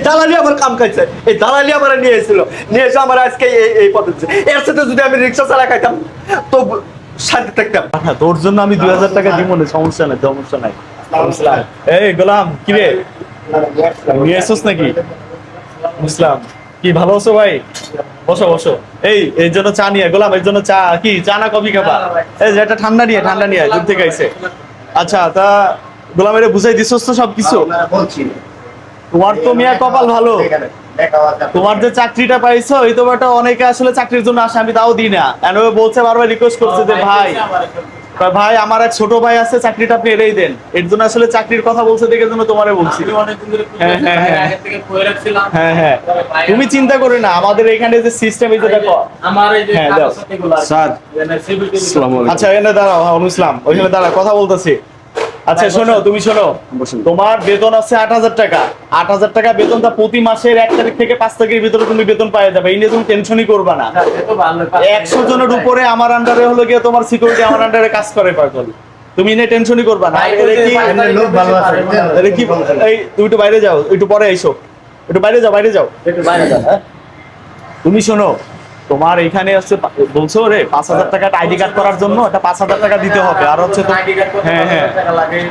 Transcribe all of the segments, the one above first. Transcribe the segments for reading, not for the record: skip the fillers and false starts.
দালালি আমার কাম খাইছে, এই দালালি আমার নিয়ে এসেছিল, নিয়ে এসে আমার আজকে এই পদ্ধতি। এর সাথে যদি আমি রিক্সা চালা খাইতাম তো শান্তি থাকতাম। তোর জন্য আমি 2000 টাকা দিব না, সমস্যা নাই, সমস্যা নাই। এই গোলাম কি রে নিয়ে এসছিস নাকি? বুঝলাম। কি ভালো আছো ভাই? বসো বসো। এই জন্য চা নিয়ে গোলাম, এর জন্য চা কি চা না কফি খাবা? এই যে একটা ঠান্ডা নিয়ে দূর থেকে আইছে। আচ্ছা তা গোলাম এর বুঝাই দিছস তো সবকিছু? তোমার তো মিয়া কপাল ভালো, তোমার যে চাকরিটা পাইছো এই তোমারটা অনেকে আসলে চাকরির জন্য আসে, আমি তাও দিই না। এনও বলছে বারবার রিকোয়েস্ট করছে যে ভাই আমার এক ছোট ভাই আছে, চাকরিটা আপনি এড়েই দেন। এর জন্য আসলে চাকরির কথা বলছে দেখে জন্য তোমারে বলছি। হ্যাঁ তুমি চিন্তা করো না, আমাদের এখানে যে সিস্টেম এই যে দেখো স্যার। আচ্ছা এখানে দাঁড়াও, ইসলাম ওইখানে দাঁড়া, কথা বলতেছি। আচ্ছা শোনো, তুমি শোনো, তোমার বেতন আছে 8000 টাকা। 8000 টাকা বেতনটা প্রতি মাসের 1 তারিখ থেকে 5 তারিখের ভিতরে তুমি বেতন পাওয়া যাবে। এই নিয়ে তুমি টেনশনই করবা না। 100 জনের উপরে আমার আন্ডারে হলো গিয়ে তোমার সিকিউরিটি আমার আন্ডারে কাজ করে পাগল, তুমি নিয়ে টেনশনই করবা না। কি এই তুমি একটু বাইরে যাও, একটু পরে এসো, একটু বাইরে যাও। তুমি শোনো, তোমার এখানে হচ্ছে বলছো রে 5000 টাকা আইডি কার্ড করার জন্য এটা 5000 টাকা দিতে হবে। আর হচ্ছে হ্যাঁ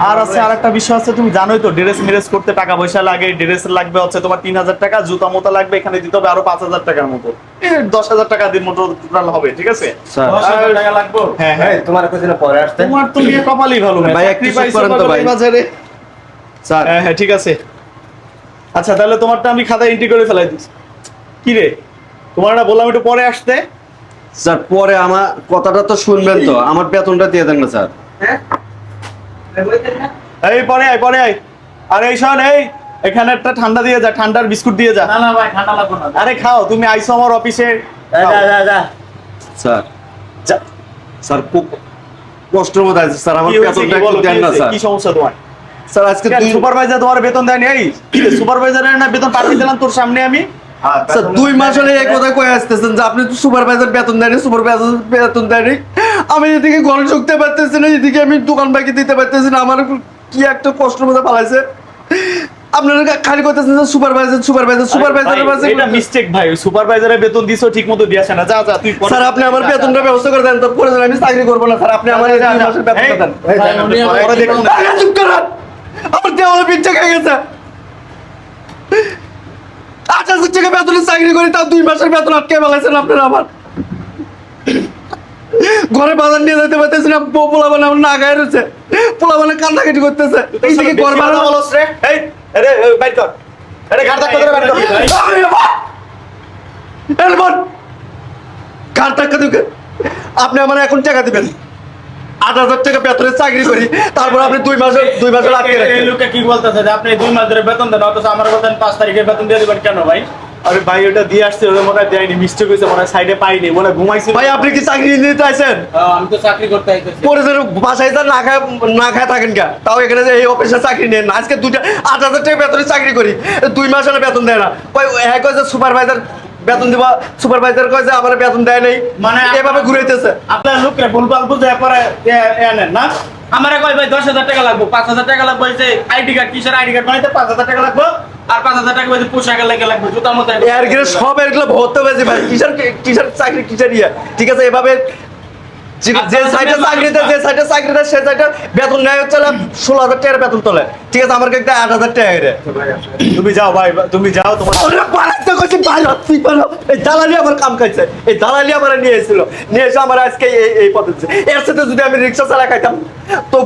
আর আছে আরেকটা বিষয় আছে, তুমি জানোই তো ড্রেস মেরেস করতে টাকা পয়সা লাগে। ড্রেস লাগবে হচ্ছে তোমার 3000 টাকা, জুতা মোতা লাগবে, এখানে দিতে হবে আরো 5000 টাকার মতো। 10,000 টাকা দিন মতো টোটাল হবে, ঠিক আছে? 10,000 টাকা লাগবে। হ্যাঁ তোমার কইছিল পরে আসতে, তোমার তো নিয়ে কপালই ভালো ভাই, চাকরি পাইছো তো ভাই বাজারে। স্যার হ্যাঁ ঠিক আছে। আচ্ছা তাহলে তোমারটা আমি খাতায় এন্ট্রি করে ফেলাই দিচ্ছি। কি রে তোমার না বললাম একটু পরে আসতে? স্যার পরে আমার কথাটা তো শুনবেন তো, আমার বেতনটা দিয়ে দেন না স্যার। এই পরে আয়। আর এই শোন, এখানে একটা ঠান্ডা দিয়ে যা, ঠান্ডার বিস্কুট দিয়ে যা। না ভাই ঠান্ডা লাগবে না। আরে খাও, তুমি আইছো আমার অফিসে। যা স্যার খুব কষ্টের মধ্যে আছে স্যার, আমার বেতনটা একটু দেন না স্যার। কি সমস্যা তোমার? স্যার আজকে সুপারভাইজার তোমার বেতন দেয়নি? এই সুপারভাইজারের না বেতন পাঠিয়ে দিলাম তোর সামনে আমি। স্যার 2 মাস হলে এই কথা কই আসতেছেন যে আপনি তো সুপারভাইজার বেতন দেয়নি, সুপারভাইজার বেতন দেয়নি। আমি এদিকে ঘর ঢুকতে পারতেছি না, এদিকে আমি দোকান বাকি দিতে পারতেছি না। আমার কি একটা কষ্টের মধ্যে পালাইছে। আপনারা খালি করতেছেন যে সুপারভাইজারের কাছে। এটা মিস্টেক ভাই, সুপারভাইজারের বেতন দিছো ঠিকমতো দিয়াছে না। যা তুই স্যার আপনি আমার বেতনটা ব্যবস্থা করে দেন, তো পরে আমি চাকরি করব না স্যার। আপনি আমার 2 মাসের বেতনটা দেন। পরে দেখুন চুপ করেন, আমার দেওয়ালে পিচ্চা খেয়ে গেছে। 8000 টাকা বেতনে চাকরি করি, তাও 2 মাসের বেতন আটকে ফেলাইছেন আপনারা। আমার ঘরে বাজার নিয়ে যেতে পারতেছি না, পোলাবান আমার না গায়ে রয়েছে, পোলাবানে কান্দাকাটি করতেছে। এইদিকে ঘর বাড়া বলছ রে, আরে বাইর কর, আরে ঘাট ধাক্কা ধরে বাইর কর। এলবন ঘাট ধাক্কা দিকে আপনি আমার এখন টাকা দিবেন। 8000 টাকা বেতনে চাকরি করি, তারপর আপনি 2 মাস আটকে রাখেন। এই লোকে কি বলতেছে যে আপনি 2 মাস ধরে বেতন দেন, অথচ আমার বেতন 5 তারিখে বেতন দিয়ে দিবেন কেন ভাই? আরে ভাই ওটা দিয়ে আসছে, ওটা মনে হয় দেয়নি, মিস্টেক হয়েছে মনে হয়, সাইডে পাইনি, মনে হয় ঘুমাইছে। ভাই আপনি কি চাকরি নিতে আইছেন? আমি তো চাকরি করতে আইতেছি। পরে বাসায় না খায় থাকেন কা, তাও এখানে যে এই অফিসে চাকরি নেন। আজকে 8000 টাকা বেতনে চাকরি করি, 2 মাস হলে বেতন দেয় না। হ্যাঁ কয় যে সুপারভাইজার বেতন দিবা, সুপারভাইজার কয় যে আমার বেতন দেয় নাই, মানে এভাবে ঘুরাইতেছে। আপনার লোকরে ভুলভাল বুঝে পরে নেন না। আমারে কয় ভাই 10,000 টাকা লাগবে, 5,000 টাকা লাগবে, যে আইডি কার্ড, কিসের আইডি কার্ড বানাইতে 5,000 টাকা লাগবে, আর 5,000 টাকা বাদে পোশাকের লেগে লাগবে, জুতার মতো এর গিয়ে সব এগুলো ভরতে হয়েছে ভাই। কিসের চাকরি কিসের ইয়ে, ঠিক আছে? এভাবে যে সাইডে চাকরিতে সে সাইডে বেতন নেয় হচ্ছে 16,000 টাকার বেতন তোলে, ঠিক আছে? আমার কাছে 8,000 টাকা রে। তুমি যাও ভাই, তুমি যাও। তোমার এই দালালি আমার কাম খাইছে, এই দালালি আমার নিয়ে এসেছিল, নিয়ে এসে আমার আজকে এই পদ্ধতি। এর সাথে যদি আমি রিক্সা চালা খাইতাম তো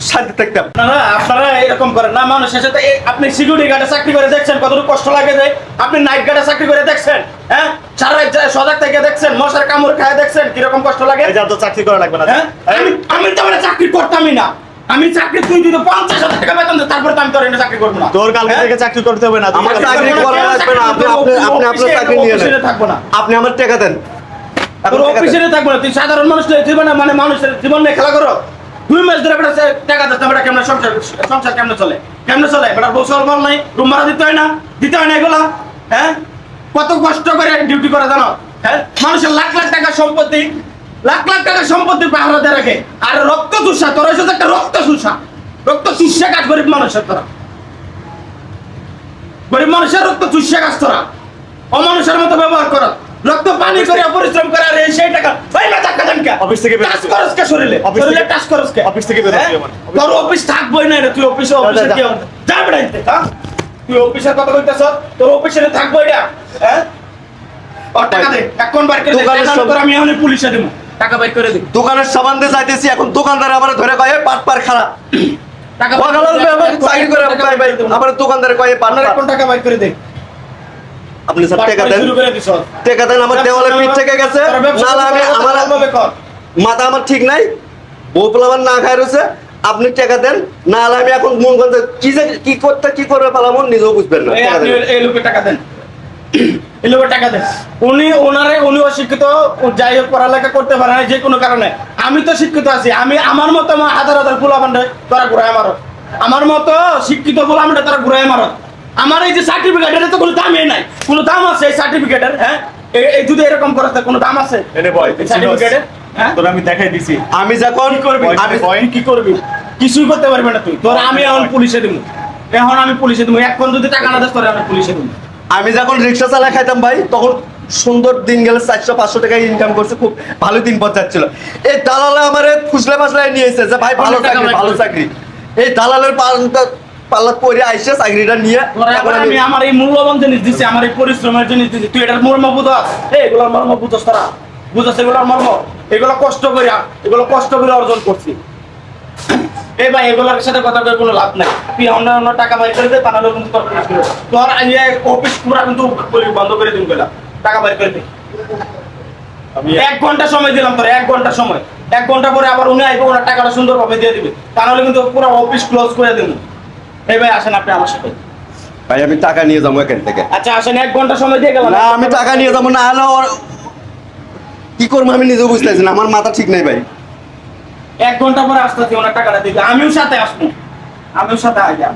শান্তি থাকতাম। না আপনারা এরকম করেন না মানুষের সাথে। আপনি সিকিউরিটি গার্ডে চাকরি করে দেখছেন কতটুকু কষ্ট লাগে যায়? আপনি নাইট গার্ডে চাকরি করে দেখছেন? হ্যাঁ সারা সজাগ থেকে দেখছেন? মশার কামড় খায় দেখছেন কিরকম কষ্ট লাগে? যা তো চাকরি করা লাগবে না। আমি তো মানে চাকরি করতামই না। আমি চাকরি তুই দিতে 50,000 টাকা বেতন দে, তারপরে আমি তোর এনে চাকরি করব না। তোর কালকে থেকে চাকরি করতে হবে না, আমার চাকরি করা লাগবে না। আপনি আপনার চাকরি নিয়ে নেন, থাকবো না। আপনি আমার টাকা দেন। তোর অফিসে থাকবো না, তুই সাধারণ মানুষ জীবনে মানে মানুষের জীবন নিয়ে খেলা করো। 2 মাস ধরে বেটা টাকা দিতে বেটা কেমন সংসার কেমনে চলে বেটা? বছর বল নাই, রুম ভাড়া দিতে হয় না এগুলা? হ্যাঁ কত কষ্ট করে ডিউটি করে জানো? হ্যাঁ মানুষের লাখ লাখ টাকার সম্পত্তি পাহারা দিয়ে রাখে, আর রক্ত চুষা তোর একটা রক্ত চুষা কাজ গরিব মানুষের তোরা। গরিব মানুষের রক্ত চুষে গাছ তোরা অমানুষের মতো ব্যবহার কর রক্ত পানি করে পরিশ্রম করে আর এই সেই টাকা ওই না টাকা দেন কে অফিস থেকে বের টাচ হচ্ছে। করস কে শরীরে অফিস শরীরে থেকে- টাচ করস কে অফিস থেকে বের হচ্ছে হ্যাঁ? মানে। তোর অফিস থাকবই না রে তুই অফিসে যা। কি হবে? যা বেড়াইতে হ্যাঁ তুই অফিসের কথা কইতাছ তোর অফিসে থাকবই না হ্যাঁ আর টাকা দে এখন বার করে দে দোকানের টাকা সব- তোর আমি এখন পুলিশে দেব টাকা বাইর করে দে দোকানের সামান দিয়ে যাইতেছি, এখন দোকানদার আমার ধরে কয়ে পাট পার খারাপ টাকা চাকরি করে ভাই ভাই আমার দোকানদার কয়ে পাট আপনার পার। এখন টাকা বাইর করে দে আপনি স্যার টাকা দেন, শুরু করে দিছ টাকা দেন, আমার দেওয়ালে পিঠ থেকে গেছে, নাহলে আমি আমার কর মাথা আমার ঠিক নাই, বউ পোলাবার না খায় রয়েছে, আপনি টাকা দেন, নাহলে আমি এখন মন করতে কি যে কি করবে পালাম নিজেও বুঝবেন না। এই টাকা আপনি দেন। এই লোকের টাকা দেন এই লোকের টাকা দেন উনি অশিক্ষিত যাই হোক পড়ালেখা করতে পারে না যে কোনো কারণে আমি তো শিক্ষিত আছি আমি আমার মতো আমার হাজার হাজার পোলাপান্ডে তোরা ঘুরায় মারো আমার মতো শিক্ষিত পোলাপান্ডে তোরা ঘুরায় মারো আমার এই যে সার্টিফিকেট এটা তো কোনো দামই নাই কোনো দাম আছে এই সার্টিফিকেটের হ্যাঁ এই যদি এরকম করে তো কোনো দাম আছে এনে বয় সার্টিফিকেটের হ্যাঁ তোর আমি দেখাই দিছি আমি যখন কি করবি আমি তুই কি করবি কিছুই করতে পারবি না তুই তোর আমি এখন পুলিশে দিব এখন আমি পুলিশে দিব এখন যদি টাকা না দিস তোর আমি পুলিশে দিব আমি যখন রিক্সা চালা খাইতাম ভাই, তখন সুন্দর দিন গেলে 400-500 টাকা ইনকাম করছে, খুব ভালো দিন যাচ্ছিল। এই দালালে আমারে ফুসলে ফাসলে নিয়েছে যে ভাই ভালো অনেক টাকা চাকরি ভাই ভালো করছে। চাকরি, এই দালালের পাল্লা পরে আইসে চাকরিটা নিয়ে তোরা এখন এবার আমি আমার এই মূল্যবান জিনিস দিচ্ছি আমার এই পরিশ্রমের জিনিস দিচ্ছি তুই এটার মর্ম বুঝাস এগুলোর মর্ম বুঝাস তারা বুঝাস এগুলোর মর্ম এগুলো কষ্ট করে অর্জন করছি এই ভাই এগুলোর সাথে কথা কয়ে কোনো লাভ নাই তুই অন্য অন্য টাকা বাইর করে দে তা নাহলে কিন্তু তোর পুলিশ করবে। তোর অফিস পুরা কিন্তু বন্ধ করে দিন গেলাম টাকা বাইর করে দে আমি 1 ঘন্টা সময় দিলাম তোর 1 ঘন্টা সময় 1 ঘন্টা পরে আবার উনি আইবো ওনার টাকাটা সুন্দরভাবে দিয়ে দিবে তা নাহলে কিন্তু পুরো অফিস ক্লোজ করে দেব এই ভাই আসেন আপনি আমার সাথে ভাই আমি টাকা নিয়ে যাবো এখান থেকে। আচ্ছা আসেন 1 ঘন্টা সময় দিয়ে গেলাম না আমি টাকা নিয়ে যাবো না, হলে কি করবো আমি নিজেও বুঝতেছি না, আমার মাথা ঠিক নাই ভাই। 1 ঘন্টা পরে আসতেছি ওনার টাকাটা দিতে আমিও সাথে আসবো আমিও সাথে আইয়া